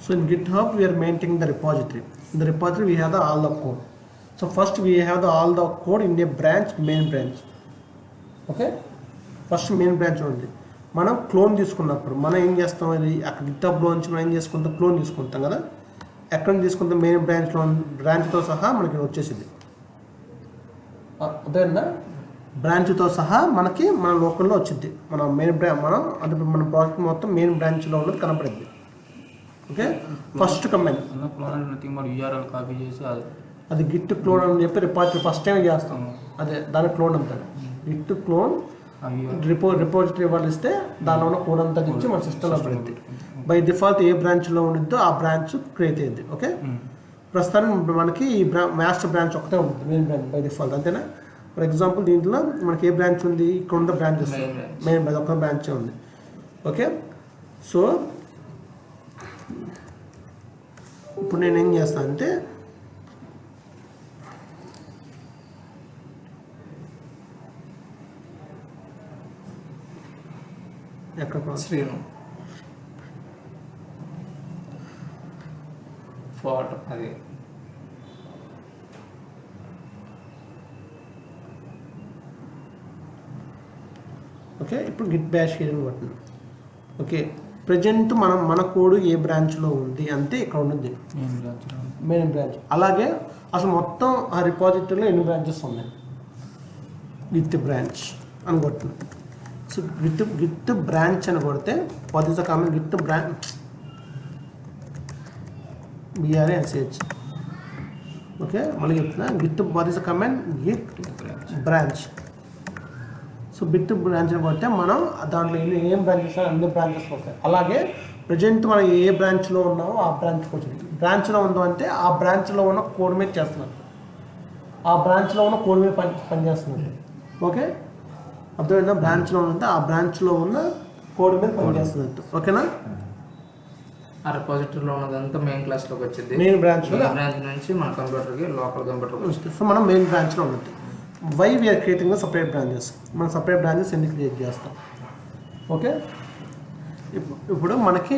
So in GitHub we are maintaining the repository. In the repository we have all the code. So first we have all the code in a branch, main branch. Okay, first main branch ఉంది. మనం clone తీసుకున్నప్పుడు మనం ఏం చేస్తాం, అది అక్కడ గిట్హబ్లో నుంచి మనం ఏం చేసుకుంటాం, క్లోన్ తీసుకుంటాం కదా. ఎక్కడ తీసుకుంటాం, మెయిన్ బ్రాంచ్తో సహా మనకి వచ్చేసింది. అదేనా, బ్రాంచ్తో సహా మనకి మన లోకల్లో వచ్చింది. మన మెయిన్ మనం అంటే మన ప్రాజెక్ట్ మొత్తం మెయిన్ బ్రాంచ్లో ఉన్నది కనపడింది. ఓకే, ఫస్ట్ కమెంట్ కాపీ చేసి అది గిట్ క్లోన్ అని చెప్పి రిపాజిటరీ ఫస్ట్ టైం చేస్తాం. అదే దాని క్లోన్ అంటారు. గిట్ క్లోన్ రిపోజిటరీ వాళ్ళు ఇస్తే దానిలో ఉన్న కోడ్ అంతా ఇచ్చి మన సిస్టంలో పడుతుంది. బై డిఫాల్ట్ ఏ బ్రాంచ్లో ఉండిద్దో ఆ బ్రాంచ్ క్రియేట్ అయ్యింది. ఓకే, ప్రస్తుతానికి మనకి ఈ మాస్టర్ బ్రాంచ్ ఒకటే ఉంటుంది, మెయిన్ బ్రాంచ్ బై డిఫాల్ట్, అంతేనా. ఫర్ ఎగ్జాంపుల్ దీంట్లో మనకి ఏ బ్రాంచ్ ఉంది, ఇక్కడ ఉన్న బ్రాంచెస్ మెయిన్ బ్రాంచ్ ఒక బ్రాంచే ఉంది. ఓకే, సో ఇప్పుడు నేను ఏం చేస్తాను అంటే ఎక్కడ శ్రీను ఫోటో అది ఓకే. ఇప్పుడు గిట్ బ్యాష్ హియర్ కొట్టింది. ఓకే, ప్రజెంట్ మన కోడ్ ఏ బ్రాంచ్లో ఉంది అంటే ఇక్కడ ఉన్నది మెయిన్ బ్రాంచ్. అలాగే అసలు మొత్తం ఆ రిపాజిటరీలో ఎన్ని బ్రాంచెస్ ఉన్నాయి, గిట్ బ్రాంచ్ అని కొట్టింది. సో గిట్ బ్రాంచ్ అని కొడితే what is the command, Git branch BRANCH. Okay, మళ్ళీ చెప్తున్నా, Git what is the command, Git branch. So bit branch అని కొడితే మనం దాంట్లో ఏం బ్రాంచెస్ అన్ని బ్రాంచెస్ వస్తాయి. అలాగే ప్రజెంట్ మనం ఏ బ్రాంచ్లో ఉన్నామో ఆ బ్రాంచ్కి వచ్చింది. బ్రాంచ్లో ఉందో అంటే ఆ బ్రాంచ్లో ఉన్న కోడ్ మీద చేస్తున్నారు, ఆ బ్రాంచ్లో ఉన్న కోడ్ మీద పనిచేస్తున్నారు. ఓకే, అర్థమైందా, బ్రాంచ్లో ఉందంటే ఆ బ్రాంచ్లో ఉన్న కోడ్ మీద పనిచేస్తున్నట్టు. ఓకేనా, ఆ రిపాజిటరీలో ఉన్నదంతా మెయిన్ క్లాస్లోకి వచ్చింది. మెయిన్ బ్రాంచ్లో బ్రాంచ్ నుంచి మన కంప్యూటర్కి లోకల్ కంప్యూటర్కి వస్తుంది. సో మనం మెయిన్ బ్రాంచ్లో ఉన్నట్టు. Why we are creating the separate branches, మనం సపరేట్ బ్రాంచెస్ ఎందుకు క్రియేట్ చేస్తాం. ఓకే, ఇప్పుడు మనకి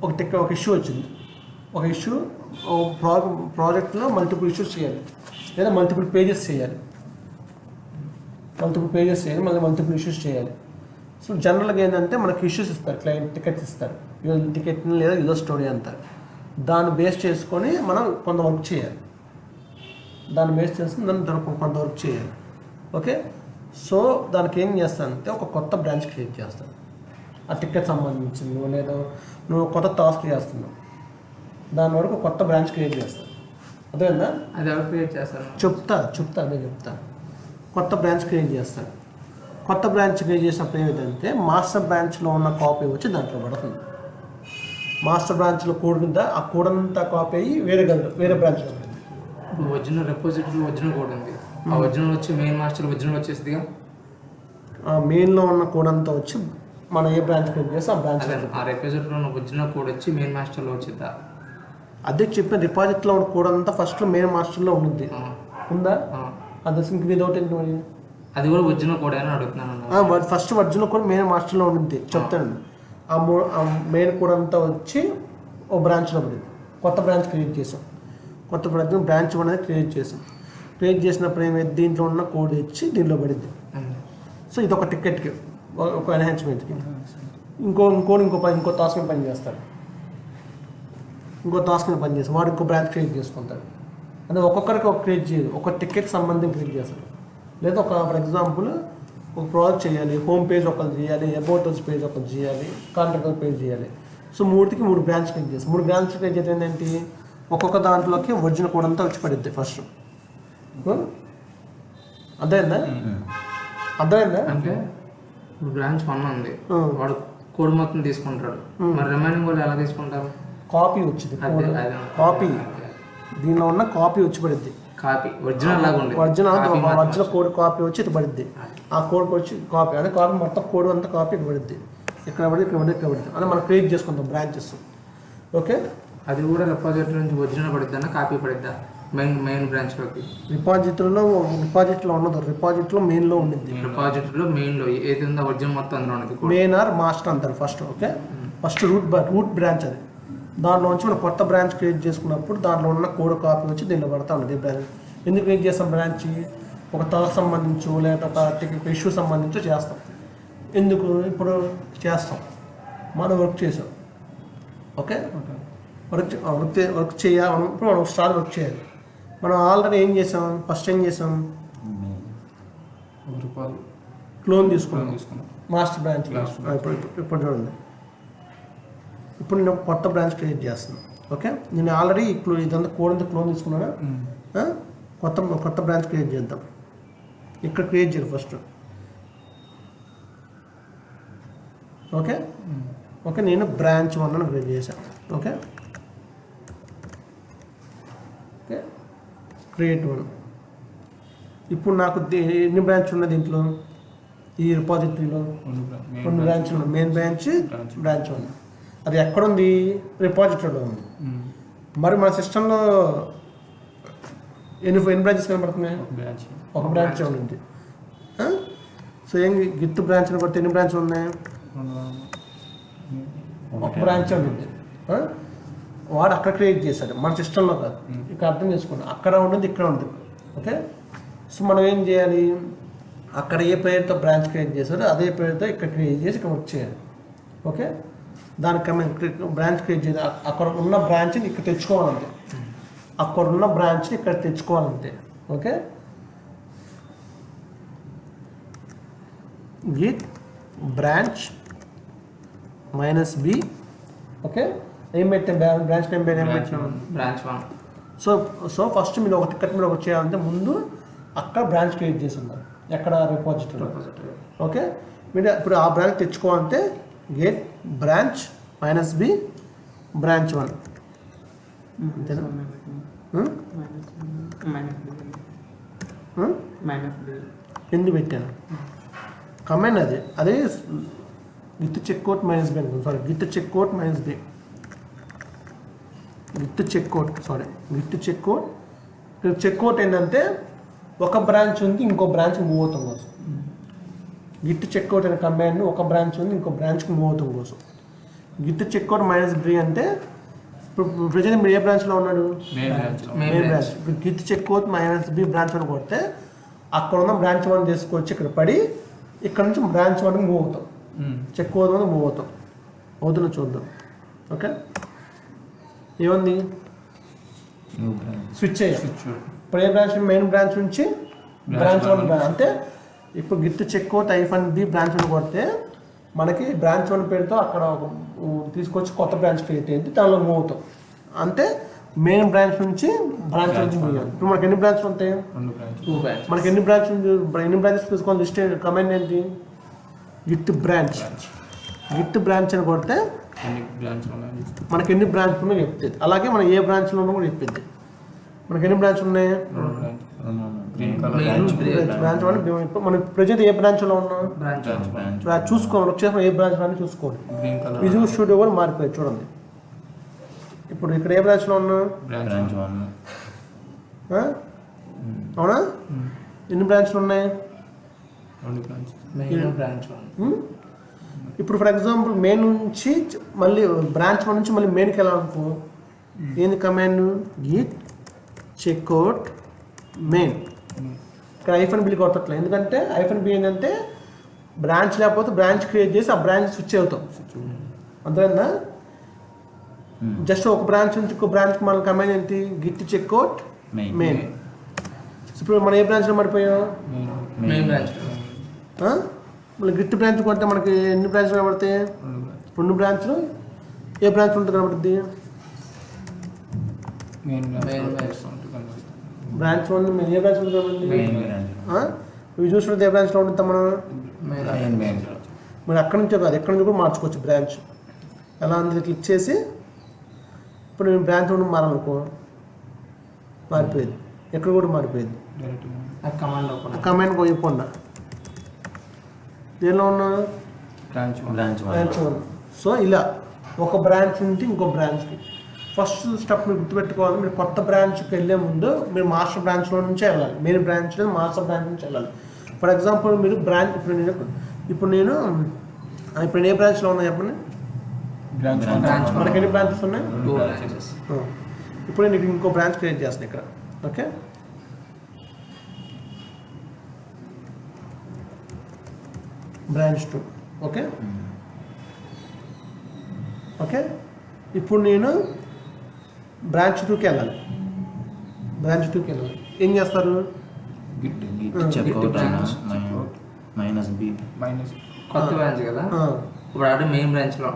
ఒక ఇష్యూ వచ్చింది. ఒక ఇష్యూ ప్రాజెక్ట్లో మల్టిపుల్ ఇష్యూస్ చేయాలి, లేదా మల్టిపుల్ పేజెస్ చేయాలి, మళ్ళీ మల్టిపుల్ ఇష్యూస్ చేయాలి. సో జనరల్గా ఏంటంటే మనకి ఇష్యూస్ ఇస్తారు, క్లయింట్ టికెట్స్ ఇస్తారు, టికెట్ లేదా యూజర్ స్టోరీ అంటారు. దాన్ని బేస్ చేసుకొని మనం కొంత వర్క్ చేయాలి, కొంత వర్క్ చేయాలి. ఓకే, సో దానికి ఏం చేస్తానంటే ఒక కొత్త బ్రాంచ్ క్రియేట్ చేస్తాను. ఆ టికెట్ సంబంధించింది లేదా నువ్వు కొత్త టాస్క్ చేస్తున్నావు, దాని వరకు కొత్త బ్రాంచ్ క్రియేట్ చేస్తాను. అదేనా, అది ఎవరు క్రియేట్ చేస్తారు చెప్తా. కొత్త బ్రాంచ్ క్రియేట్ చేస్తాను. కొత్త బ్రాంచ్ క్రియేట్ చేసినప్పుడు ఏమిటంటే మాస్టర్ బ్రాంచ్లో ఉన్న కాపీ వచ్చి దాంట్లో పడుతుంది. మాస్టర్ బ్రాంచ్లో కోడ్ కింద ఆ కోడ్ అంతా కాపీ అయ్యి వేరే బ్రాంచ్లో పడుతుంది. ఇప్పుడు ఒరిజినల్ రిపోజిటరీ ఒరిజినల్ కోడ్ ఉంది, ఆ ఒరిజినల్ వచ్చి మెయిన్ మాస్టర్ ఒరిజినల్ వచ్చేసిందిగా. ఆ మెయిన్లో ఉన్న కోడ్ అంతా వచ్చి మనం ఏ బ్రాంచ్ క్రియేట్ చేస్తే ఆ బ్రాంచ్, ఆ రిపోజిటరీలో ఉన్న ఒరిజినల్ కోడ్ వచ్చి మెయిన్ మాస్టర్లో వచ్చిద్దా. అదే చెప్పిన రిపాజిటరీలో ఉన్న కోడ్ అంతా ఫస్ట్లో మెయిన్ మాస్టర్లో ఉంటుంది, ఉందా. అది సింక్ వితౌట్ అది కూడా ఒరిజినల్ కోడ్ అని అడుగుతున్నాను. ఫస్ట్ ఒరిజినల్ కోడ్ మెయిన్ మాస్టర్లో ఉంటుంది చెప్తాను. ఆ మెయిన్ కోడ్ అంతా వచ్చి ఓ బ్రాంచ్లో పడింది. కొత్త బ్రాంచ్ క్రియేట్ చేసాం, కొత్త బ్రాంచ్ అనేది క్రియేట్ చేసినప్పుడు ఏమైంది, దీంట్లో ఉన్న కోడ్ ఇచ్చి దీంట్లో పడింది. సో ఇది ఒక టికెట్కి, ఒక ఎన్హాన్స్మెంట్కి. ఇంకో టాస్క్ మీద పనిచేస్తాడు, వాడు ఇంకో బ్రాంచ్ క్రియేట్ చేసుకుంటాడు. అంటే ఒక్కొక్కరికి ఒక క్రియేట్ చేయదు, ఒక టికెట్ సంబంధం క్రియేట్ చేస్తాడు. లేదా ఫర్ ఎగ్జాంపుల్ ఒక ప్రాజెక్ట్ చేయాలి, హోమ్ పేజ్ ఒకటి చేయాలి, అబౌట్ అస్ పేజ్ ఒకటి చేయాలి, కాంటాక్ట్ పేజ్ చేయాలి. సో 3 బ్రాంచ్ క్రియేట్ చేస్తాం. 3 బ్రాంచ్ క్రియేట్ చేస్తే ఏంటంటే ఒక్కొక్క దాంట్లోకి ఒరిజినల్ కోడ్ అంతా వచ్చి పడుద్ది ఫస్ట్. అర్థమైందా అంటే బ్రాంచ్ 1 ఉంది, వాడు కోడ్ మొత్తం తీసుకుంటాడు, మరి రిమైనింగ్ వాళ్ళు ఎలా తీసుకుంటారు. కాపీ వచ్చింది, కాపీ దీనిలో ఉన్న కాపీ వచ్చి పడుద్ది. కాపీ ఒరిజినల్ కోడ్ కాపీ వచ్చి ఇటు పడుద్ది. ఆ కోడ్కి వచ్చి కాపీ అదే కాపీ మొత్తం కోడ్ అంతా కాపీ పడుద్ది. ఇక్కడ పడుద్ది అంటే మనం క్రియేట్ చేసుకుంటాం బ్రాంచెస్. ఓకే, అది కూడా రిపాజిటరీ నుంచి ఒరిజినల్ పడిద్దా కాపీ పడిద్దా మెయిన్ బ్రాంచ్లోకి. రిపాజిటరీలో ఉన్నది, రిపాజిటరీలో మెయిన్లో ఉండిద్ది. రిపాజిటరీలో మెయిన్లో ఏది ఉందో ఒరిజినల్ మొత్తం అందులో ఉన్నది, మెయిన్ ఆర్ మాస్టర్ అంటారు first. Okay, first root branch అది. దాంట్లో నుంచి మనం కొత్త బ్రాంచ్ క్రియేట్ చేసుకున్నప్పుడు దాంట్లో ఉన్న కోడ్ కాపీ వచ్చి దీనిలో పడతా ఉన్నది బ్రాంచ్. ఎందుకు క్రియేట్ చేస్తాం బ్రాంచ్? ఒక తలకు సంబంధించో లేదా ఒక ఇష్యూ సంబంధించో చేస్తాం. ఎందుకు ఇప్పుడు చేస్తాం? మనం వర్క్ చేసాం. ఓకే, వర్క్ చేయాలి. ఇప్పుడు మనం స్టార్ట్ వర్క్ చేయాలి. మనం ఆల్రెడీ ఏం చేసాం? ఫస్ట్ ఏం చేసాం? క్లోన్ తీసుకున్నాం మాస్టర్ బ్రాంచ్. ఇప్పుడు చూడండి, ఇప్పుడు నేను కొత్త బ్రాంచ్ క్రియేట్ చేస్తున్నాను. ఓకే, నేను ఆల్రెడీ ఇదంతా కోడ్ అంతా క్లోన్ తీసుకున్నాను. కొత్త బ్రాంచ్ క్రియేట్ చేద్దాం. ఇక్కడ క్రియేట్ చేయాలి ఫస్ట్. ఓకే ఓకే, నేను బ్రాంచ్ 1 అని క్రియేట్ చేశాను. Okay okay, create 1. ఇప్పుడు నాకు ఎన్ని బ్రాంచ్ ఉన్నాయి దీంట్లో? ఈ రిపాజిటరీలో 2 బ్రాంచ్లు ఉన్నాయి. Main branch 1. అది ఎక్కడుంది? రిపాజిటరీలో ఉంది. మరి మన సిస్టంలో ఎన్ని బ్రాంచెస్ కనపడుతున్నాయి? ఒక బ్రాంచ్ ఉంది. సో ఏం గిట్ బ్రాంచ్ కొడితే ఎన్ని బ్రాంచ్లు ఉన్నాయి? ఒక బ్రాంచ్ ఉంది. వాడు అక్కడ క్రియేట్ చేశాడు, మన సిస్టంలో కాదు. ఇక్కడ అర్థం చేసుకోండి, అక్కడ ఉండదు, ఇక్కడ ఉంది. ఓకే, సో మనం ఏం చేయాలి? అక్కడ ఏ పేరుతో బ్రాంచ్ క్రియేట్ చేశారో అదే పేరుతో ఇక్కడ క్రియేట్ చేసి ఇక్కడ వర్క్ చేయాలి. ఓకే, దానికి బ్రాంచ్ క్రియేట్ చేయాలి. అక్కడ ఉన్న బ్రాంచ్ని ఇక్కడ తెచ్చుకోవాలంటే, అక్కడ ఉన్న బ్రాంచ్ని ఇక్కడ తెచ్చుకోవాలంటే. Okay, git branch -b. Okay, ఏం పెట్టాం? బ్రాంచ్ నేమ్ ఏం పెట్టినాం? బ్రాంచ్ 1. సో ఫస్ట్ మీరు ఒకటి చేయాలంటే ముందు అక్కడ బ్రాంచ్ క్రియేట్ చేసి ఉన్నారు. ఎక్కడ? రిపాజిటరీ. ఓకే, మీరు ఇప్పుడు ఆ బ్రాంచ్ తెచ్చుకోవాలంటే గెట్ బ్రాంచ్ -b బ్రాంచ్ 1. అంతేనా? ఎందుకు పెట్టాను కమాండ్? అదే గిట్ చెక్అవుట్ -b అనుకోండి. Sorry, git checkout -b. Git checkout. ఇక్కడ చెక్అవుట్ ఏంటంటే ఒక బ్రాంచ్ ఉంది, ఇంకో బ్రాంచ్కి మూవ్ అవుతాం కోసం. గిట్ చెక్అవుట్ అనే కమాండ్ ఒక బ్రాంచ్ ఉంది, ఇంకో బ్రాంచ్కి మూవ్ అవుతాం కోసం. గిట్ చెక్అవుట్ -b అంటే ఇప్పుడు ప్రజెంట్ మీరు ఏ బ్రాంచ్లో ఉన్నాడు? Main branch. ఇప్పుడు గిట్ చెక్అవుట్ -b బ్రాంచ్ అని కొడితే అక్కడ ఉన్న బ్రాంచ్ 1 తీసుకొచ్చి ఇక్కడ పడి ఇక్కడ నుంచి బ్రాంచ్ 1కి మూవ్ అవుతాం. చెక్అవుట్ మీద మూవ్ అవుతాం. అవుతున్నా చూద్దాం. ఓకే, ఏముంది? స్విచ్ చేయాలి. ఇప్పుడు ఏ బ్రాంచ్? మెయిన్ బ్రాంచ్ నుంచి బ్రాంచ్ 1 బ్రాంచ్. అంటే ఇప్పుడు గిట్ చెక్అవుట్ -b బ్రాంచ్ 1 కొడితే మనకి బ్రాంచ్ 1 పేరుతో అక్కడ తీసుకొచ్చి కొత్త బ్రాంచ్ క్రియేట్ అయింది, దానిలో మూవ్ అవుతాం. అంటే మెయిన్ బ్రాంచ్ నుంచి బ్రాంచ్ నుంచి మూవ్ అయ్యాలి. ఇప్పుడు మనకి ఎన్ని బ్రాంచ్లు ఉంటాయి? 2 బ్రాంచ్. మనకి ఎన్ని బ్రాంచెస్ తీసుకోవాలి? లిస్ట్ కమాండ్ ఏంటి? గిట్ బ్రాంచ్ అని కొడితే మనకి ఎన్ని బ్రాంచ్లు ఉన్నాయో చెప్తుంది. అలాగే మనం ఏ బ్రాంచ్లో ఉన్నా కూడా చెప్పింది. మనకి ఎన్ని బ్రాంచ్లు ఉన్నాయి? బ్రాంచ్ 1. మనం ప్రజెంట్ ఏ బ్రాంచ్లో ఉన్నాం? చూసుకోవాలి. వచ్చేసి ఏ బ్రాంచ్ అని చూసుకోండి. విజువల్ స్టూడియో కూడా మారిపోయింది చూడండి. ఇప్పుడు ఇక్కడ ఏ బ్రాంచ్లో ఉన్నా? అవునా? ఎన్ని బ్రాంచ్లు ఉన్నాయి? ఇప్పుడు ఫర్ ఎగ్జాంపుల్ మెయిన్ నుంచి మళ్ళీ బ్రాంచ్ 1 నుంచి మళ్ళీ మెయిన్కి వెళ్ళాలనుకో, ఏంది కమాండ్? Git checkout main. ఇక్కడ -b కొట్టట్లే, ఎందుకంటే -b ఏంటంటే బ్రాంచ్ లేకపోతే బ్రాంచ్ క్రియేట్ చేసి ఆ బ్రాంచ్ స్విచ్ అవుతాం. అంతేనా? జస్ట్ ఒక బ్రాంచ్ నుంచి ఇంకో బ్రాంచ్కి మన కమాండ్ ఏంటి? Git checkout main. ఇప్పుడు మనం ఏ బ్రాంచ్లో పడిపోయాం? Main branch. మళ్ళీ గిట్ బ్రాంచ్ కొడితే మనకి ఎన్ని బ్రాంచ్లు కనబడతాయి? 2 బ్రాంచ్లు. ఏ బ్రాంచ్ ఉంటుంది కనబడుతుంది? బ్రాంచ్ 1 ఏ బ్రాంచ్ ఉంటుంది కనబడుతుంది? ఇవి చూసినట్టు ఏ బ్రాంచ్లో ఉంటుంది మనం? మరి అక్కడి నుంచే కాదు, ఎక్కడి నుంచి కూడా మార్చుకోవచ్చు బ్రాంచ్. ఎలా ఉంది? క్లిక్ చేసి ఇప్పుడు నేను బ్రాంచ్ 1 మారాలనుకో, మారిపోయేది. ఎక్కడ కూడా మారిపోయేది. కమాండ్ పోయిపోండా దేనిలో ఉన్నా? బ్రాంచ్ 1. సో ఇలా ఒక బ్రాంచ్ నుంచి ఇంకో బ్రాంచ్కి ఫస్ట్ స్టెప్ మీరు గుర్తుపెట్టుకోవాలి. మీరు కొత్త బ్రాంచ్కి వెళ్ళే ముందు మీరు మాస్టర్ బ్రాంచ్లో నుంచి వెళ్ళాలి. మెయిన్ బ్రాంచ్ లేదు, మాస్టర్ బ్రాంచ్ నుంచి వెళ్ళాలి. ఫర్ ఎగ్జాంపుల్ మీరు బ్రాంచ్ ఇప్పుడు నేను ఏ బ్రాంచ్లో ఉన్నా చెప్పండి? మనకి ఎన్ని బ్రాంచెస్ ఉన్నాయి? 2 బ్రాంచెస్. ఇప్పుడు నేను ఇంకో బ్రాంచ్ క్రియేట్ చేస్తాను ఇక్కడ. Okay, branch 2. ఓకే ఓకే, ఇప్పుడు నేను బ్రాంచ్ 2కి వెళ్ళాలి. ఏం చేస్తారు? కొత్త బ్రాంచ్ కదా, ఇప్పుడు ఆల్రెడీ మెయిన్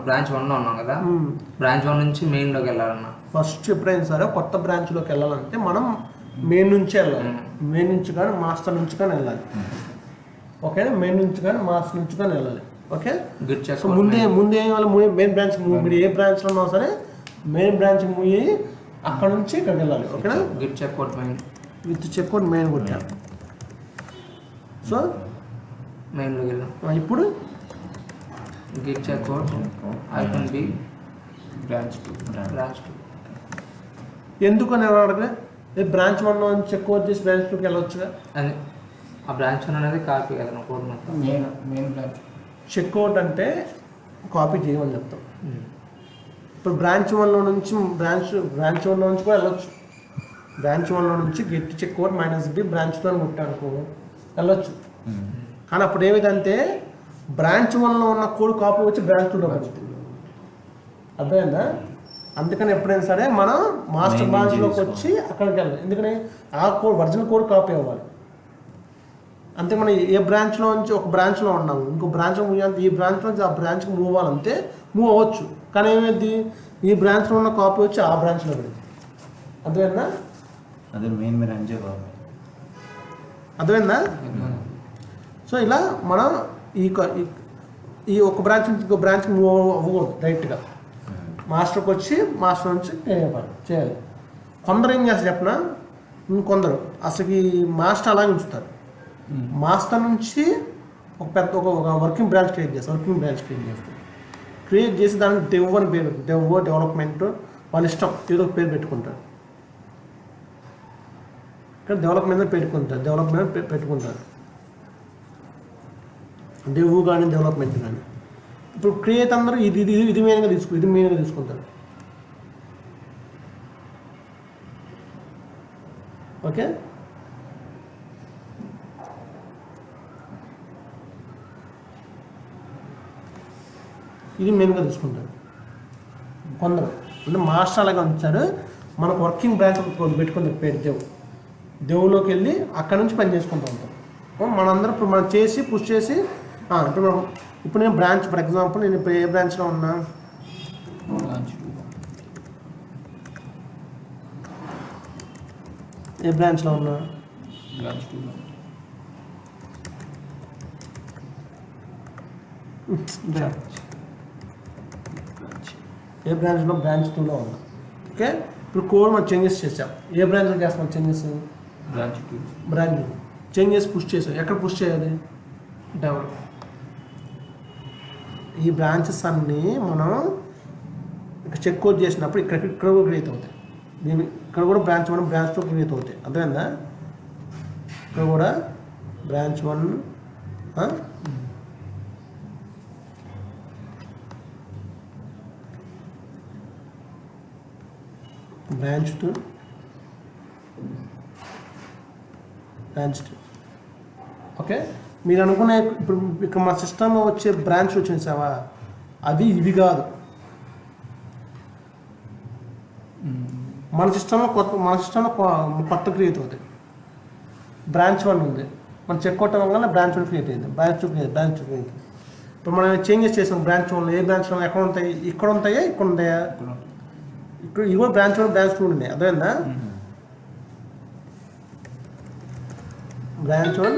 బ్రాంచ్ 1లో ఉన్నాం కదా, బ్రాంచ్ 1 నుంచి మెయిన్లోకి వెళ్ళాలన్నా ఫస్ట్ ఎప్పుడైనా సరే కొత్త బ్రాంచ్లోకి వెళ్ళాలంటే మనం మెయిన్ నుంచి వెళ్ళాలి. మెయిన్ నుంచి కానీ మాస్టర్ నుంచి కానీ వెళ్ళాలి. ఓకే, మెయిన్ నుంచి కానీ మాస్టర్ నుంచి కానీ వెళ్ళాలి. ఓకే, సో ముందే మెయిన్ బ్రాంచ్ మీరు ఏ బ్రాంచ్లో ఉన్నా సరే మెయిన్ బ్రాంచ్ మూవ్ అయ్యి అక్కడ నుంచి ఇక్కడికి వెళ్ళాలి. ఓకేనా, git checkout main with checkout main కొట్టాను. సో మెయిన్లోకి వెళ్ళాం. ఇప్పుడు git checkout icon b branch 2. ఎందుకని అడగ బ్రాంచ్ 1 నుంచి చెక్అవుట్ చేసి బ్రాంచ్ 2కి వెళ్ళొచ్చుగా. అది ఆ బ్రాంచ్ 1 అనేది కాపీ కదా నా కోడ్ మొత్తం. మెయిన్ బ్రాంచ్ చెక్అవుట్ అంటే కాపీ చేయమని చెప్తాం. ఇప్పుడు బ్రాంచ్ 1లో నుంచి బ్రాంచ్ 1లో నుంచి కూడా వెళ్ళొచ్చు. బ్రాంచ్ 1లో నుంచి గెట్ చెక్అవుట్ -b బ్రాంచ్ 2 అని కొట్టానుకో వెళ్ళొచ్చు. కానీ అప్పుడు ఏమిటంటే బ్రాంచ్ 1లో ఉన్న కోడ్ కాపీ వచ్చి బ్రాంచ్ 2లో పడుతుంది. అర్థమైందా? అందుకని ఎప్పుడైనా సరే మనం మాస్టర్ బ్రాంచ్లోకి వచ్చి అక్కడికి వెళ్ళాలి. ఎందుకని ఆ కోడ్ ఒరిజినల్ కోడ్ కాపీ అవ్వాలి. అంతే, మనం ఏ బ్రాంచ్లో నుంచి ఒక బ్రాంచ్లో ఉన్నాము ఇంకో బ్రాంచ్లో మూవ్ చేయాలి, ఈ బ్రాంచ్ నుంచి ఆ బ్రాంచ్కి మూవ్ అవ్వాలంటే మూవ్ అవ్వచ్చు. కానీ ఏమైంది, ఈ బ్రాంచ్లో ఉన్న కాపీ వచ్చి ఆ బ్రాంచ్లో పడింది. అర్థమైందా? అర్థమైందా? సో ఇలా మనం ఈ ఒక బ్రాంచ్ నుంచి ఇంకో బ్రాంచ్కి మూవ్ అవ్వకూడదు. డైరెక్ట్గా మాస్టర్కి వచ్చి మాస్టర్ నుంచి చేయాలి. కొందరు ఏం చేస్తారు చెప్పిన, కొందరు అసలు ఈ మాస్టర్ అలాగే ఉంచుతారు. మాస్టర్ నుంచి ఒక వర్కింగ్ బ్రాంచ్ క్రియేట్ చేస్తారు. క్రియేట్ చేసి దానికి డెవ్ అని పేరు, డెవలప్మెంట్ వాళ్ళ ఇష్టం ఏదో ఒక పేరు పెట్టుకుంటారు. ఇక్కడ డెవలప్మెంట్ పెట్టుకుంటారు. డెవ్ కానీ డెవలప్మెంట్ కానీ. ఇప్పుడు క్రియేట్ అందరూ ఇది మెయిన్గా తీసుకుంటారు. ఓకే, ఇది మెయిన్గా తీసుకుంటారు. కొందరు అంటే మాస్టర్ అలాగే ఉంచారు. మనకు వర్కింగ్ బ్రాంచ్ పెట్టుకుంటారు పేరు దేవులోకి వెళ్ళి అక్కడ నుంచి పని చేసుకుంటూ ఉంటాం. మనందరం ఇప్పుడు మనం చేసి పుష్ చేసి ఇప్పుడు నేను బ్రాంచ్ ఫర్ ఎగ్జాంపుల్ నేను ఇప్పుడు ఏ బ్రాంచ్లో ఉన్నా, ఏ బ్రాంచ్లో ఉన్నా, ఏ బ్రాంచ్లో బ్రాంచ్ 2లో ఉన్నా. ఓకే, ఇప్పుడు కోడ్ మనం చేంజెస్ చేసాం. ఏ బ్రాంచ్లో చేస్తాం చేంజెస్? బ్రాంచ్ 2 చేంజెస్ పుష్ చేసాం. ఎక్కడ పుష్ చేయాలి? డెవలప్. ఈ బ్రాంచెస్ అన్నీ మనం ఇక్కడ చెక్అవుట్ చేసినప్పుడు ఇక్కడ కూడా క్రియేట్ అవుతాయి. ఇక్కడ కూడా బ్రాంచ్ 1 బ్రాంచ్ 2 క్రియేట్ అవుతాయి. అర్థమైందా? ఇక్కడ కూడా బ్రాంచ్ 1 బ్రాంచ్ 2 ఓకే, మీరు అనుకునే ఇప్పుడు ఇక్కడ మా సిస్టంలో వచ్చే బ్రాంచ్ వచ్చేసావా, అది ఇవి కాదు. మన సిస్టంలో కొత్త క్రియేట్ అవుతాయి. బ్రాంచ్ 1 ఉంది, మనం చెక్అవుట్ అవ్వగానే బ్రాంచ్ 1 క్రియేట్ అయింది. Branch 2 create. ఇప్పుడు మనం చేంజెస్ చేసాం. బ్రాంచ్ 1లో ఏ బ్రాంచ్లో ఎక్కడ ఉంటాయి? ఇక్కడ ఉంటాయా, ఇక్కడ ఉంటాయా? ఇక్కడ ఇవో బ్రాంచ్ 1 బ్రాంచ్ 2 ఉన్నాయి. అర్థమైందా? బ్రాంచ్ 1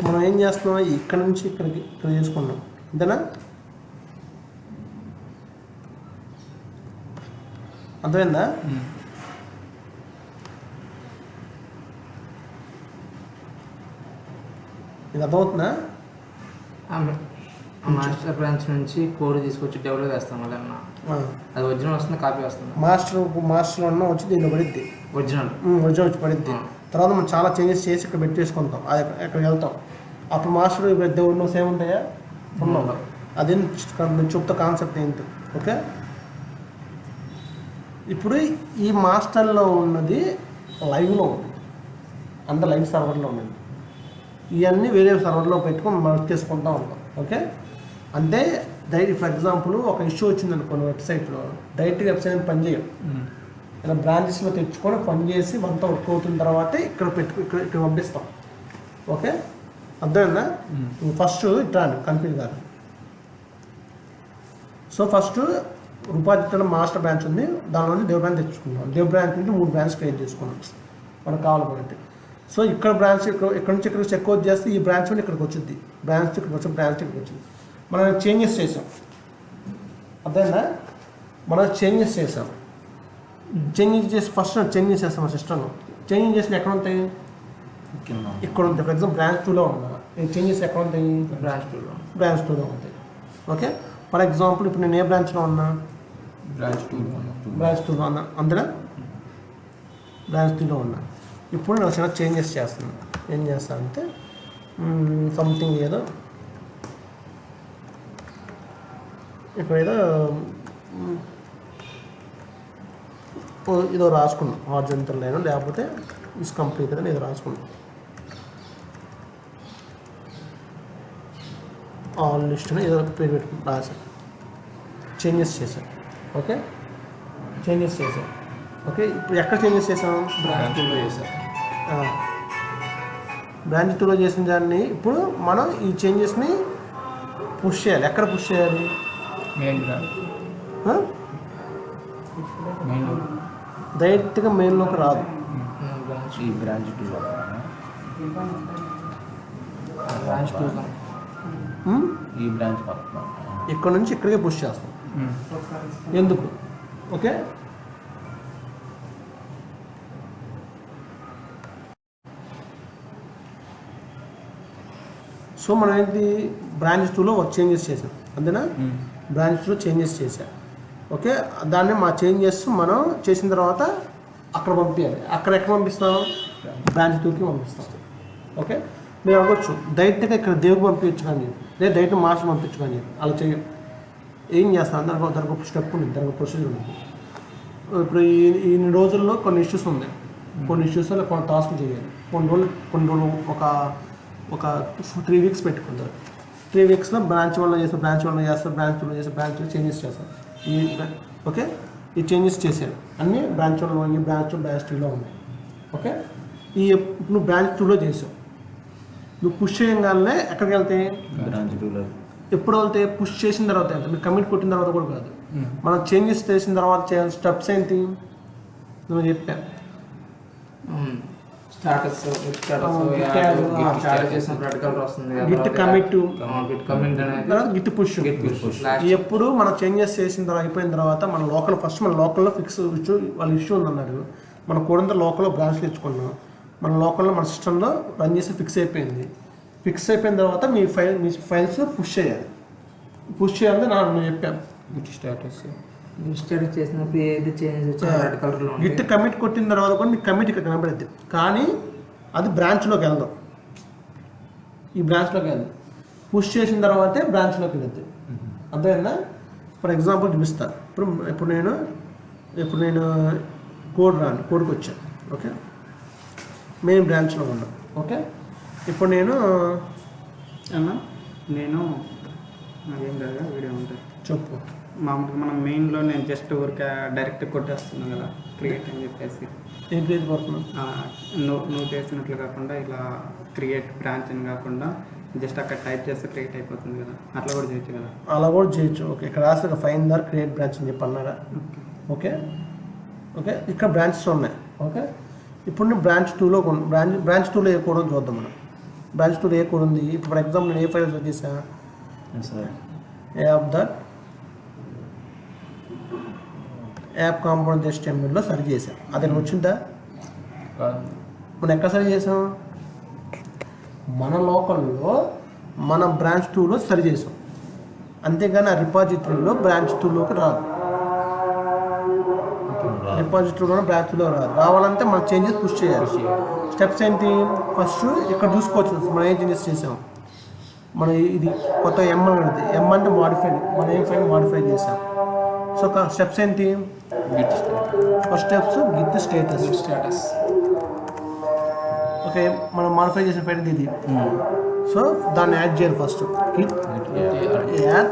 మనం ఏం చేస్తున్నాం, ఇక్కడ నుంచి ఇక్కడ చేసుకున్నాం. అంతేనా? అర్థమైందా? ఇది అర్థమవుతుందా? మాస్టర్ బ్రాంచ్ నుంచి కోడ్ తీసుకొచ్చి డెవలప్ చేస్తాం మళ్ళీ అది ఒరిజినల్ వస్తుంది, కాపీ వస్తుంది. మాస్టర్లో ఉన్న వచ్చి దీనిలో పడిద్ది, ఒరిజినల్ వచ్చి పడిద్ది. తర్వాత మనం చాలా చేంజెస్ చేసి ఇక్కడ పెట్టేసుకుంటాం, అది ఎక్కడికి వెళ్తాం. అప్పుడు మాస్టర్ దేవుడు సేమ్ ఉంటాయా? ఉన్నాం. అది చెప్తా కాన్సెప్ట్ ఏంటి. ఓకే, ఇప్పుడు ఈ మాస్టర్లో ఉన్నది లైవ్లో ఉంది, అంత లైవ్ సర్వర్లో ఉన్నది. ఇవన్నీ వేరే సర్వర్లో పెట్టుకొని మనం చేసుకుంటూ ఉంటాం. ఓకే, అంటే ఫర్ ఎగ్జాంపుల్ ఒక ఇష్యూ వచ్చింది అనుకోండి వెబ్సైట్లో, డైరెక్ట్గా వెబ్సైట్ పని చేయం, ఇలా బ్రాంచెస్లో తెచ్చుకొని పని చేసి అంతా వర్క్ అవుతున్న తర్వాత ఇక్కడ ఇక్కడ పంపిస్తాం. ఓకే, అర్థమైందా? ఫస్ట్ ఇట్లా కన్ఫ్యూజ్ కాదు. సో ఫస్ట్ రూపాయలు మాస్టర్ బ్రాంచ్ ఉంది, దానిలో నుంచి దేవ్ బ్రాంచ్ తెచ్చుకున్నాం. దేవ్ బ్రాంచ్ నుంచి 3 బ్రాంచ్ క్రియేట్ చేసుకున్నాం మనకు కావాలనుకుంటే. సో ఇక్కడ బ్రాంచ్ ఇక్కడ నుంచి ఇక్కడ చెక్ అవుట్ చేస్తే ఈ బ్రాంచ్ నుండి ఇక్కడికి వచ్చింది, బ్రాంచ్ ఇక్కడికి వచ్చి బ్రాంచ్ ఇక్కడికి వచ్చింది. మనం చేంజెస్ చేసాం, అర్థమైందా? మనం చేంజెస్ చేసాం. చేంజెస్ చేసి ఫస్ట్ చేంజెస్ చేస్తాం సిస్టమ్. చేంజెస్ చేసిన ఎక్కడ ఉంటాయి? ఇక్కడ ఉంటాయి. ఫర్ ఎగ్జాంపుల్ బ్రాంచ్ 2లో ఉన్నా, చేంజెస్ ఎక్కడ ఉంటాయి? బ్రాంచ్ 2లో ఉంటాయి. ఓకే, ఫర్ ఎగ్జాంపుల్ ఇప్పుడు నేను ఏ బ్రాంచ్లో ఉన్నా? బ్రాంచ్ 2లో ఉన్నా, అందులో బ్రాంచ్ 2లో ఉన్నా. ఇప్పుడు నేను చిన్న చేంజెస్ చేస్తున్నాను. ఏం చేస్తాను అంటే సంథింగ్ ఏదో ఇక్కడ ఏదో రాసుకున్నాం, హారిజాంటల్ లైన్ లేకపోతే ఇస్ కంప్లీట్ అని ఏదో రాసుకున్నాం. ఆల్ లిస్ట్ ఏదో పేరు పెట్టుకుని రాశాను, చేంజెస్ చేశాను. ఓకే, చేంజెస్ చేశాను. ఓకే, ఇప్పుడు ఎక్కడ చేంజెస్ చేసాం? బ్రాంచ్ 2లో చేసాం. బ్రాంచ్ 2లో చేసిన దాన్ని ఇప్పుడు మనం ఈ చేంజెస్ని పుష్ చేయాలి. ఎక్కడ పుష్ చేయాలి? డైరెక్ట్గా మెయిన్లోకి రాదు. బ్రాంచ్ 2 ఈ బ్రాంచ్ ఇక్కడ నుంచి ఇక్కడికే పుష్ చేస్తాం. ఎందుకు? ఓకే, సో మనం ఏంటి బ్రాంచ్ 2లో చేంజెస్ చేసాం, అంతేనా? బ్రాంచ్ 2లో చేంజెస్ చేసాం. ఓకే, దాన్ని మా చేంజెస్ మనం చేసిన తర్వాత అక్కడ పంపించాలి. అక్కడ ఎక్కడ పంపిస్తాం? బ్రాంచ్ 2కి పంపిస్తాం. ఓకే, మీరు అవ్వచ్చు డైరెక్ట్గా ఇక్కడ దేవుడికి పంపించచ్చు కానీ, లేదా డైరెక్ట్ మాస్టర్ పంపించు కానీ, అలా చేయం. ఏం చేస్తాను? దానికి ఒక స్టెప్ ఉంది, దానికి ప్రొసీజర్ ఉంది. ఇప్పుడు ఈ రోజుల్లో కొన్ని ఇష్యూస్ ఉన్నాయి, కొన్ని ఇష్యూస్లో కొన్ని టాస్క్లు చేయాలి. కొన్ని రోజులు ఒక 3 వీక్స్ పెట్టుకుంటారు. 3 వీక్స్లో బ్రాంచ్ 1లో చేస్తారు, బ్రాంచ్ 1లో చేస్తారు, బ్రాంచ్ 2లో చేస్తారు, బ్రాంచ్ 2 చేంజెస్ చేస్తారు. ఓకే, ఈ చేంజెస్ చేశారు అన్నీ బ్రాంచ్ 1లో, ఈ బ్రాంచ్ 2లో ఉన్నాయి. ఓకే, నువ్వు బ్రాంచ్ 2లో చేసావు, నువ్వు పుష్ చేయగానే ఎక్కడికి వెళ్తాయి? బ్రాంచ్ 2లో. ఎప్పుడు వెళ్తే? పుష్ చేసిన తర్వాత వెళ్తాయి. మీరు కమిట్ కొట్టిన తర్వాత కూడా కాదు, మనం చేంజెస్ చేసిన తర్వాత చేయాల్సిన స్టెప్స్ ఏంటి నువ్వు చెప్పా. Git commit, Git push. ఎప్పుడు మనం చేంజెస్ చేసిన తర్వాత అయిపోయిన తర్వాత మన లోకల్లో ఫిక్స్ వాళ్ళ ఇష్యూ ఉందన్నారు, మన కోడంతా లోకల్లో బ్రాంచ్ తెచ్చుకున్నాం, మన లోకల్లో మన సిస్టంలో రన్ చేసి ఫిక్స్ అయిపోయింది. ఫిక్స్ అయిపోయిన తర్వాత మీ ఫైల్స్ పుష్ చేయాలి. పుష్ చేయాలని నేను చెప్పాను. స్టడీ చేసినప్పుడు ఏది చేంజ్ వచ్చినా రెడ్ కలర్లో గిట్ కమిట్ కొట్టిన తర్వాత కూడా మీకు కమిట్ ఇక్కడ కనబడుద్ది, కానీ అది బ్రాంచ్లోకి వెళ్దాం. ఈ బ్రాంచ్లోకి వెళ్దాం, పుష్ చేసిన తర్వాతే బ్రాంచ్లోకి వెళ్తుంది. అర్థమైందా? ఫర్ ఎగ్జాంపుల్ చూపిస్తాను. ఇప్పుడు నేను కోడ్కి వచ్చాను. ఓకే, మెయిన్ బ్రాంచ్లో ఉన్నాను. ఓకే, ఇప్పుడు నేను అదేం కదా వీడియో ఉంటుంది చెప్పు. మామూలుగా మనం మెయిన్లో నేను జస్ట్ ఊరికే డైరెక్ట్ కొట్టేస్తున్నాను కదా క్రియేట్ అని చెప్పేసి. ఏం క్రియేట్ పడుతున్నాను? నువ్వు చేసినట్లు కాకుండా ఇలా క్రియేట్ బ్రాంచ్ అని కాకుండా జస్ట్ అక్కడ టైప్ చేస్తే క్రియేట్ అయిపోతుంది కదా, అట్లా కూడా చేయొచ్చు కదా? అలా కూడా చేయొచ్చు. ఓకే, ఇక్కడ రాసిన ఫైన్ దార్ క్రియేట్ బ్రాంచ్ అని చెప్పి అన్నారా? ఓకే ఓకే, ఇక్కడ బ్రాంచెస్ ఉన్నాయి. ఓకే, ఇప్పుడు నేను బ్రాంచ్ 2లో బ్రాంచ్ 2లో ఏ కోడ్ చూద్దాం. మనం బ్రాంచ్ 2లో ఏ కోడ్ ఉంది? ఇప్పుడు ఫర్ ఎగ్జాంపుల్ నేను ఏ ఫైల్ చేసా? యాప్ కాంపోనెంట్ HTML సరి చేసాం. అది వచ్చిందా? మనం ఎక్కడ సరి చేసాం? మన లోకల్లో మన బ్రాంచ్ 2లో సరి చేసాం, అంతేగాని ఆ రిపాజిటరీలో బ్రాంచ్ 2లోకి రాదు. రిపాజిటరీలో బ్రాంచ్ 2లో రాదు. రావాలంటే మనం చేంజెస్ పుష్ చేయాలి. స్టెప్స్ ఏంటి? ఫస్ట్ ఇక్కడ చూసుకోవచ్చు మనం ఏం చేంజెస్ చేసాం. మనం ఇది కొత్త ఎమ్ అనేది, ఎమ్ అంటే మాడిఫైడ్, మనం ఏం ఫైల్ మాడిఫై చేసాం. సో స్టెప్స్ ఏంటి? First steps Git status. Okay, మనం మాడిఫై చేసిన ఫైల్ ఇది. సో దాన్ని యాడ్ చేయాలి. ఫస్ట్ గిట్ యాడ్,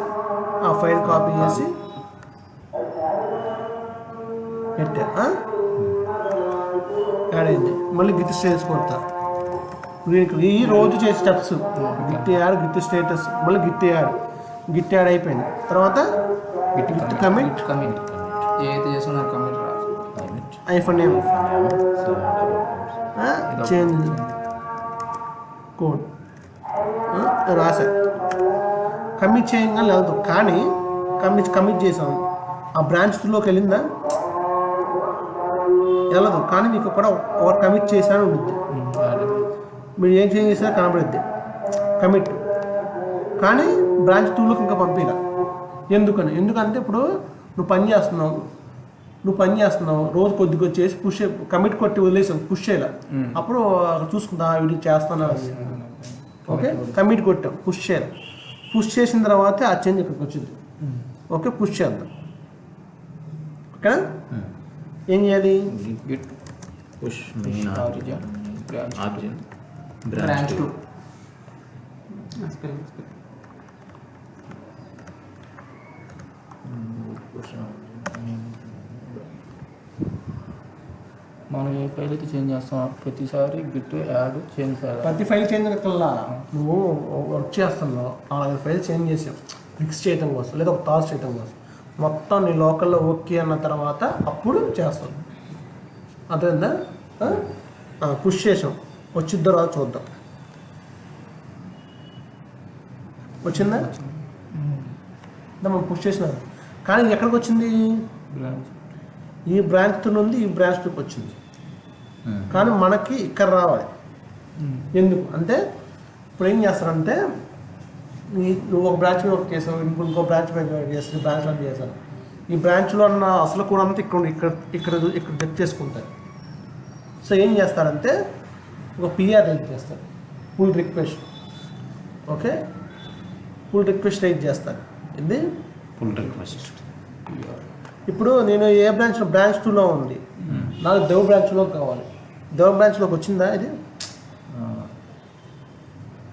ఆ ఫైల్ కాపీ చేసి పెట్టా, యాడ్ అయింది. మళ్ళీ గిట్ స్టేటస్ కొడతా. ఈ రోజు చేసే steps git add, git status, మళ్ళీ గిట్ యాడ్ అయిపోయింది. తర్వాత గిట్ కమిట్ ఏదైతే చేస్తున్నా commit iPhone name change code రాసా. కమిట్ చేయగానే వెళ్తాం, కానీ కమిట్ చేసాం. ఆ బ్రాంచ్ 2లోకి వెళ్ళిందా? వెళ్ళదు. కానీ మీకు కూడా ఒక కమిట్ చేశాను ఉంటుంది. మీరు ఏం చేంజ్ చేసినా కనబడుద్ది కమిట్, కానీ బ్రాంచ్ 2లోకి ఇంకా పంపిలా. ఎందుకంటే ఇప్పుడు నువ్వు పని చేస్తున్నావు రోజు కొద్దిగా చేసి పుష్ కమిట్ కొట్టి వదిలేసాం, పుష్ చేయలే. అప్పుడు చూసుకుంటా వీడికి చేస్తున్నా. ఓకే, కమిట్ కొట్టాం, పుష్ చేయాలి. పుష్ చేసిన తర్వాత ఆ చేంజ్ ఇక్కడికి వచ్చింది. ఓకే, పుష్ చేద్దాం. ఓకే, ఏం చేయాలి? push main origin branch 2. మనం ఏ ఫైల్ అయితే చేంజ్ చేస్తాం ప్రతిసారి గిట్ యాడ్ చేంజ్ చేయాలి. ప్రతి ఫైల్ చేంజ్ కల్లా నువ్వు వర్క్ చేస్తున్నావు, 4 ఫైల్ చేంజ్ చేసావు ఫిక్స్ చేయడం కోసం, లేదా ఒక టాస్క్ చేయడం కోసం. మొత్తం నీ లోకల్లో ఓకే అన్న తర్వాత అప్పుడు చేస్తాం. అర్థమైందా? పుష్ చేసాం, వచ్చిద్దో రాదో చూద్దాం. వచ్చిందా? మనం పుష్ చేసినాం, కానీ ఎక్కడికి వచ్చింది? ఈ బ్రాంచ్ నుండి ఈ బ్రాంచ్ 2కి వచ్చింది. కానీ మనకి ఇక్కడ రావాలి. ఎందుకు అంటే ఇప్పుడు ఏం చేస్తారంటే నువ్వు ఒక బ్రాంచ్ మీద వర్క్ చేసావు, ఇంకో బ్రాంచ్ మీద చేస్తావు, బ్రాంచ్లో చేశాను. ఈ బ్రాంచ్లో ఉన్న అసలు కూడా అంతా ఇక్కడ చెక్ చేసుకుంటారు. సో ఏం చేస్తారంటే ఒక పిఆర్ రైజ్ చేస్తారు, pull request. Okay, pull request raise చేస్తారు. ఇది పుల్ రిక్వెస్ట్. ఇప్పుడు నేను ఏ బ్రాంచ్ 2లో ఉంది, నాకు దేవ్ బ్రాంచ్లో కావాలి. దేవ్ బ్రాంచ్లోకి వచ్చిందా? ఇది